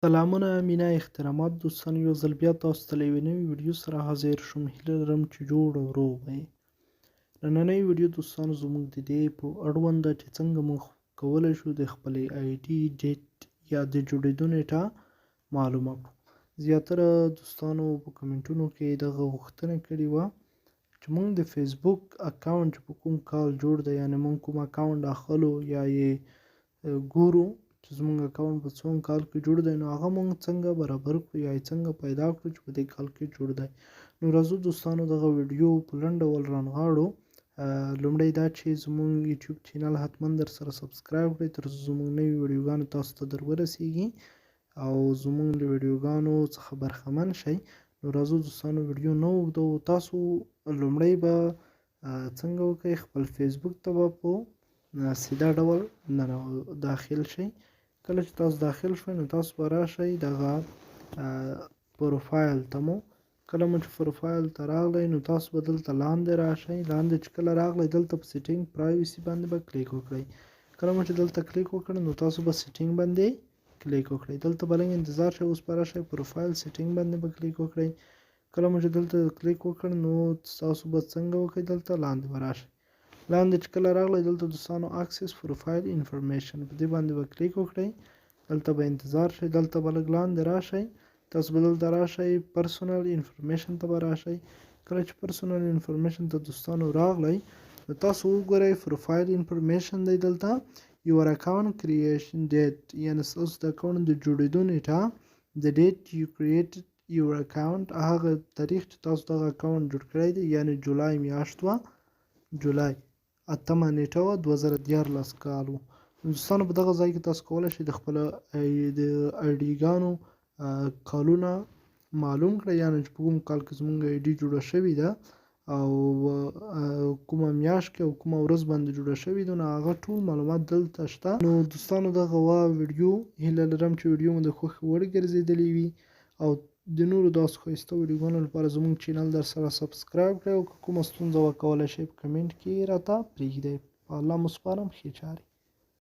سلامونه مینه احترامات دوستان یو ځل بیا تاسو ته له یوې نوې ویډیو سره حاضر شوم. هیله لرم چې جوړ او روغ به یې. نننۍ ویډیو دوستانو زموږ د دې په اړوند ده چې څنګه موږ کولی شو د خپلې آی ډي ډیټ یا د جوړېدو نیټه معلومه کړو. زیاتره دوستانو په کمنټونو کې دغه غوښتنه کړې وه چې موږ د فیسبوک اکاونټ په کوم کال جوړ دی، یعنې موږ کوم اکاونټ اخلو یا یې ګورو چې زموږ اکاونټ په څوم کال کې جوړ دی، نو هغه موږ څنګه برابر کړو یا یې څنګه پیدا کړو چې په دې کال کې جوړ دی. نو راځو دوستانو دغه ویډیو په لنډ ډول رانغاړو. لومړی دا چې زموږ یوټیوب چینل حتما در سره سبسکرایب کړئ تر څو زموږ نوې ویډیوګانې تاسو ته در ورسیږي او زموږ له ویډیوګانو څخه برخمن شئ. نو راځو دوستانو ویډیو نه اوږدوو. تاسو لومړی به څنګه وکړئ، خپل فیسبوک ته به په سیده ډول داخل شئ. کله چې تاسو داخل شئ نو تاسو به راشئ دغه پروفایل ته مو. کله مو چې پروفایل ته راغلی نو تاسو به دلته لاندې راشئ. لاندې چې کله راغلی دلته په سیټینګ پرایوسي باندې به کلیک وکړئ. کله مو چې دلته کلیک وکړئ نو تاسو به سیټینګ باندې کلیک وکړئ. دلته به لږ انتظار شئ. اوس به راشئ پروفایل سیټینګ باندې به کلیک وکړئ. کله مو چې دلته کلیک وکړ نو تاسو به څنګه وکړئ، دلته لاندې به راشئ. لاندې چې کله راغلی دلته دوستانو اکسس پروفایل انفارمیشن په دې باندې به کلیک وکړئ. دلته به انتظار شئ. دلته به لږ لاندې راشئ. تاسو به دلته راشئ پرسونل انفارمیشن ته به راشئ. کله چې پرسونل انفارمیشن ته دوستانو راغلی نو تاسو وګورئ پروفایل انفارمیشن دی دلته یور اکاونټ کریشن ډیټ، یعنې ستاسو د اکاونټ د جوړېدو نیټه د ډیټ یو کریټډ یور اکاونټ، هغه تاریخ چې تاسو دغه اکاونټ جوړ کړی دی، یعنې جولای میاشت وه، جولای 8مه نیټه وه 2014 کال و. دوستانو په دغه ځای کې تاسو کولی شئ د خپله د آی ډي کالونه معلوم کړئ، یعنې چې په کوم کال کې زموږ آی ډي جوړه شوې ده او کومه میاشت کې او کومه ورځ باندې جوړه شوې ده، نو هغه ټول معلومات دلته شته. نو دوستانو دغه وه ویډیو. هیله لرم چې ویډیو مو د خوښې وړ ګرځېدلې وي او د نورو داسې ښایسته ویډیوګانو لپاره زموږ چینل در سره سبسکرایب کړئ او که کومه ستونزه وه کولی شئ په کمنټ کې راته پرېږدئ. په الله مو سپارم، ښې چارې.